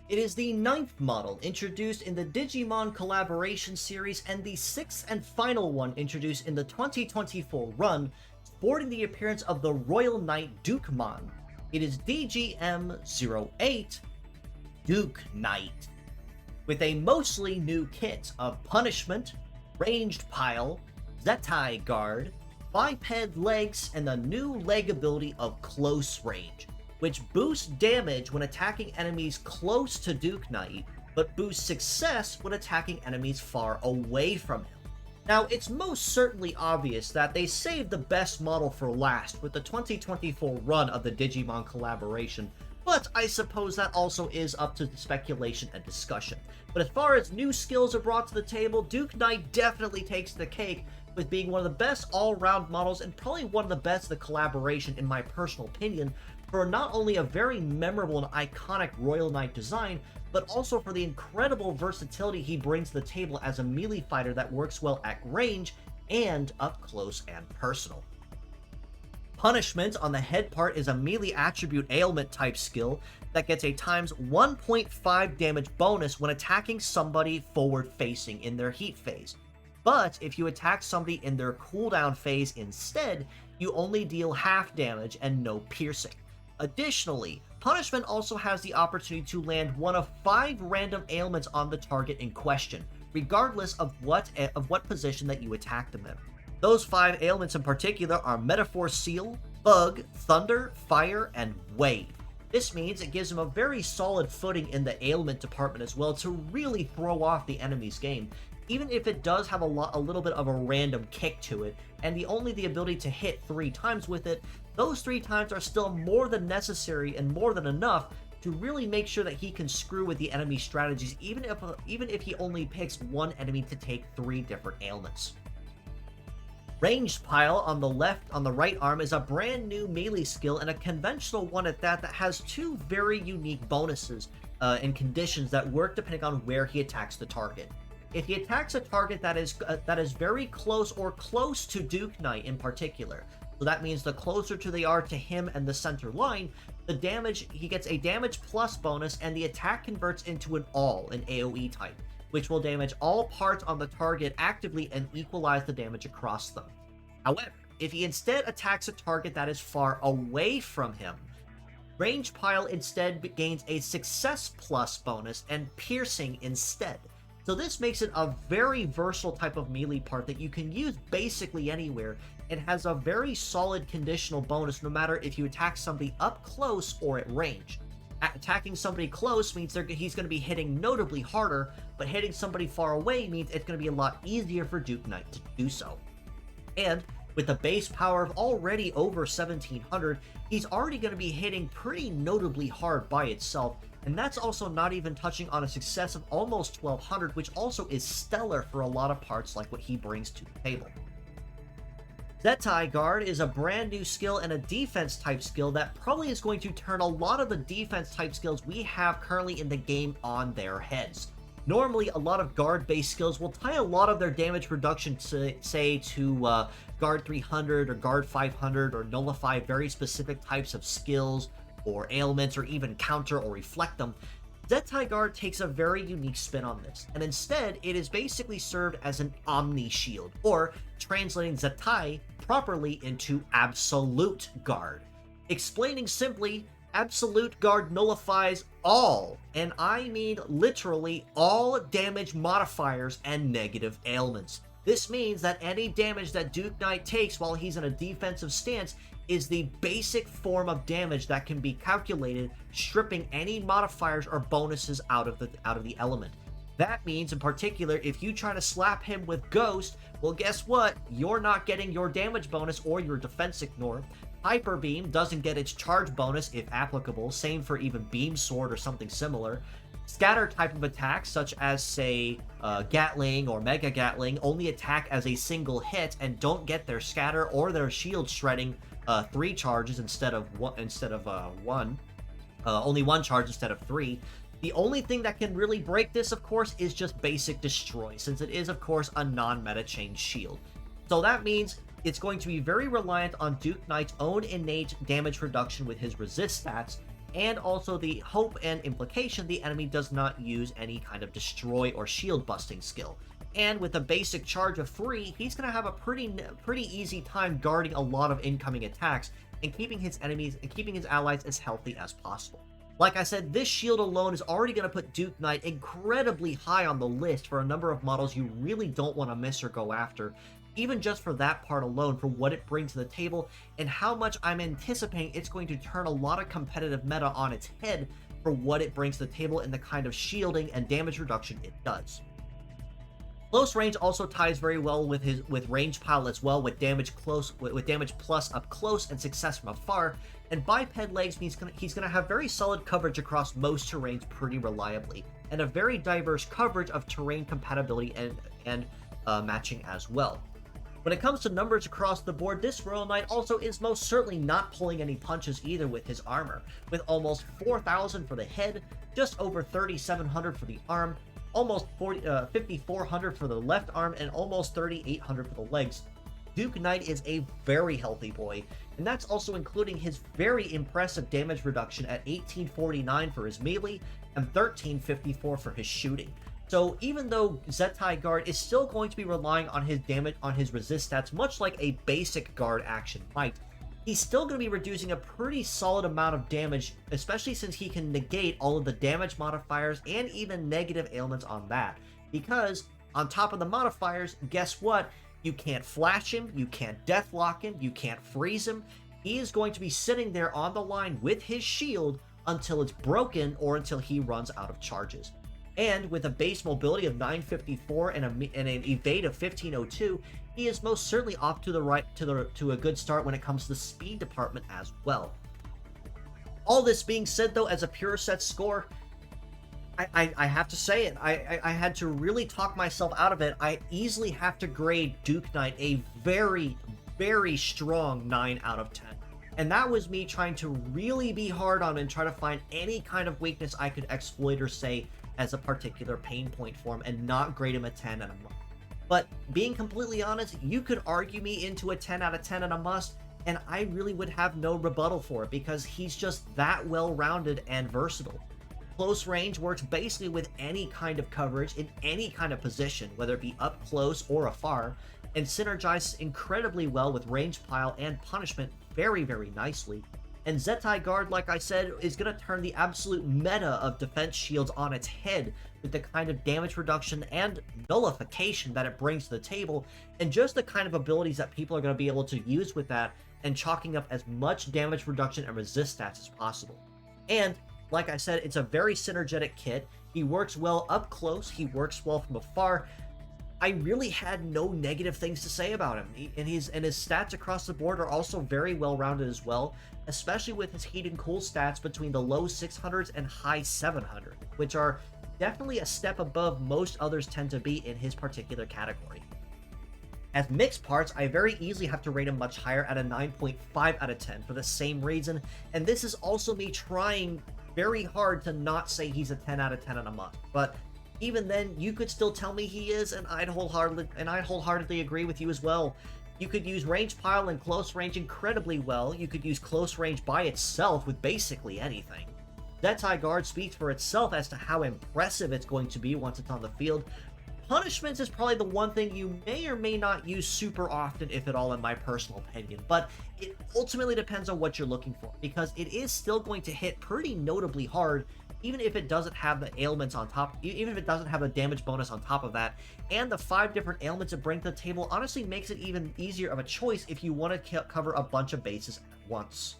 It is the 9th model introduced in the Digimon Collaboration series and the 6th and final one introduced in the 2024 run, sporting the appearance of the Royal Knight Dukemon. It is DGM08 Duke Knight, with a mostly new kit of Punishment, Ranged Pile, Zettai Guard, biped legs, and the new leg ability of Close Range, which boosts damage when attacking enemies close to Duke Knight, but boosts success when attacking enemies far away from him. Now, it's most certainly obvious that they saved the best model for last with the 2024 run of the Digimon Collaboration, but I suppose that also is up to speculation and discussion. But as far as new skills are brought to the table, Duke Knight definitely takes the cake, with being one of the best all-round models and probably one of the best of the collaboration in my personal opinion, for not only a very memorable and iconic Royal Knight design, but also for the incredible versatility he brings to the table as a melee fighter that works well at range and up close and personal. Punishment on the head part is a melee attribute ailment type skill that gets a times 1.5 damage bonus when attacking somebody forward facing in their heat phase. But if you attack somebody in their cooldown phase instead, you only deal half damage and no piercing. Additionally, Punishment also has the opportunity to land one of 5 random ailments on the target in question, regardless of what position that you attack them in. Those 5 ailments in particular are Metaphor Seal, Bug, Thunder, Fire, and Wave. This means it gives him a very solid footing in the ailment department as well to really throw off the enemy's game, even if it does have a little bit of a random kick to it, and only the ability to hit 3 times with it. Those 3 times are still more than necessary and more than enough to really make sure that he can screw with the enemy strategies, even if he only picks one enemy to take 3 different ailments. Ranged Pile on the right arm is a brand new melee skill, and a conventional one at that has 2 very unique bonuses and conditions that work depending on where he attacks the target. If he attacks a target that is very close or close to Duke Knight in particular, so that means the closer they are to him and the center line, he gets a damage plus bonus, and the attack converts into an AoE type, which will damage all parts on the target actively and equalize the damage across them. However, if he instead attacks a target that is far away from him, Ranged Pile instead gains a success plus bonus and piercing instead. So this makes it a very versatile type of melee part that you can use basically anywhere. It has a very solid conditional bonus no matter if you attack somebody up close or at range. Attacking somebody close means he's going to be hitting notably harder, but hitting somebody far away means it's going to be a lot easier for Duke Knight to do so. And with a base power of already over 1700, he's already going to be hitting pretty notably hard by itself, and that's also not even touching on a success of almost 1200, which also is stellar for a lot of parts like what he brings to the table. Zettai Guard is a brand new skill and a defense type skill that probably is going to turn a lot of the defense type skills we have currently in the game on their heads. Normally, a lot of guard-based skills will tie a lot of their damage reduction to guard 300 or guard 500, or nullify very specific types of skills or ailments, or even counter or reflect them. Zettai Guard takes a very unique spin on this, and instead it is basically served as an Omni Shield, or translating Zettai properly into Absolute Guard. Explaining simply, Absolute Guard nullifies all, and I mean literally all, damage modifiers and negative ailments. This means that any damage that Duke Knight takes while he's in a defensive stance is the basic form of damage that can be calculated, stripping any modifiers or bonuses out of the element. That means, in particular, if you try to slap him with Ghost, well, guess what? You're not getting your damage bonus or your defense ignore. Hyper Beam doesn't get its charge bonus if applicable, same for even Beam Sword or something similar. Scatter type of attacks, such as, say, Gatling or Mega Gatling, only attack as a single hit and don't get their scatter or their shield shredding 3 charges instead of 1. Only 1 charge instead of 3. The only thing that can really break this, of course, is just basic Destroy, since it is, of course, a non-meta chain shield. So that means it's going to be very reliant on Duke Knight's own innate damage reduction with his resist stats, and also the hope and implication the enemy does not use any kind of destroy or shield busting skill. And with a basic charge of 3, he's going to have a pretty easy time guarding a lot of incoming attacks and keeping his enemies and keeping his allies as healthy as possible. Like I said, this shield alone is already going to put Duke Knight incredibly high on the list for a number of models you really don't want to miss or go after, even just for that part alone, for what it brings to the table and how much I'm anticipating it's going to turn a lot of competitive meta on its head for what it brings to the table and the kind of shielding and damage reduction it does. Close range also ties very well with range pile as well, with damage plus up close and success from afar. And biped legs means he's gonna have very solid coverage across most terrains pretty reliably, and a very diverse coverage of terrain compatibility and matching as well. When it comes to numbers across the board, this Royal Knight also is most certainly not pulling any punches either with his armor, with almost 4,000 for the head, just over 3,700 for the arm, almost 5,400 for the left arm, and almost 3,800 for the legs. Duke Knight is a very healthy boy, and that's also including his very impressive damage reduction at 1849 for his melee and 1354 for his shooting. So even though Zettai guard is still going to be relying on his resist stats, much like a basic guard action might, he's still going to be reducing a pretty solid amount of damage, especially since he can negate all of the damage modifiers and even negative ailments on that. Because on top of the modifiers, guess what? You can't flash him, you can't deathlock him, you can't freeze him. He is going to be sitting there on the line with his shield until it's broken or until he runs out of charges. And with a base mobility of 954 and an evade of 1502, he is most certainly off to a good start when it comes to the speed department as well. All this being said, though, as a pure set score, I have to say it. I had to really talk myself out of it. I easily have to grade Duke Knight a very, very strong 9 out of 10. And that was me trying to really be hard on him and try to find any kind of weakness I could exploit or say as a particular pain point for him and not grade him a 10 and a must. But being completely honest, you could argue me into a 10 out of 10 and a must, and I really would have no rebuttal for it because he's just that well-rounded and versatile. Close range works basically with any kind of coverage in any kind of position, whether it be up close or afar, and synergizes incredibly well with range pile and punishment very, very nicely. And Zettai guard, like I said, is going to turn the absolute meta of defense shields on its head with the kind of damage reduction and nullification that it brings to the table, and just the kind of abilities that people are going to be able to use with that, and chalking up as much damage reduction and resist stats as possible. And like I said, it's a very synergetic kit. He works well up close, he works well from afar. I really had no negative things to say about him, and his stats across the board are also very well rounded as well, especially with his heat and cool stats between the low 600s and high 700, which are definitely a step above most others tend to be in his particular category. As mixed parts, I very easily have to rate him much higher at a 9.5 out of 10 for the same reason, and this is also me trying very hard to not say he's a 10 out of 10 and a must, but even then, you could still tell me he is, and I'd wholeheartedly agree with you as well. You could use range pile and close range incredibly well. You could use close range by itself with basically anything. Zettai guard speaks for itself as to how impressive it's going to be once it's on the field. Punishments is probably the one thing you may or may not use super often, if at all, in my personal opinion, but it ultimately depends on what you're looking for, because it is still going to hit pretty notably hard, even if it doesn't have the ailments on top, even if it doesn't have a damage bonus on top of that. And the 5 different ailments it brings to the table honestly makes it even easier of a choice if you want to cover a bunch of bases at once.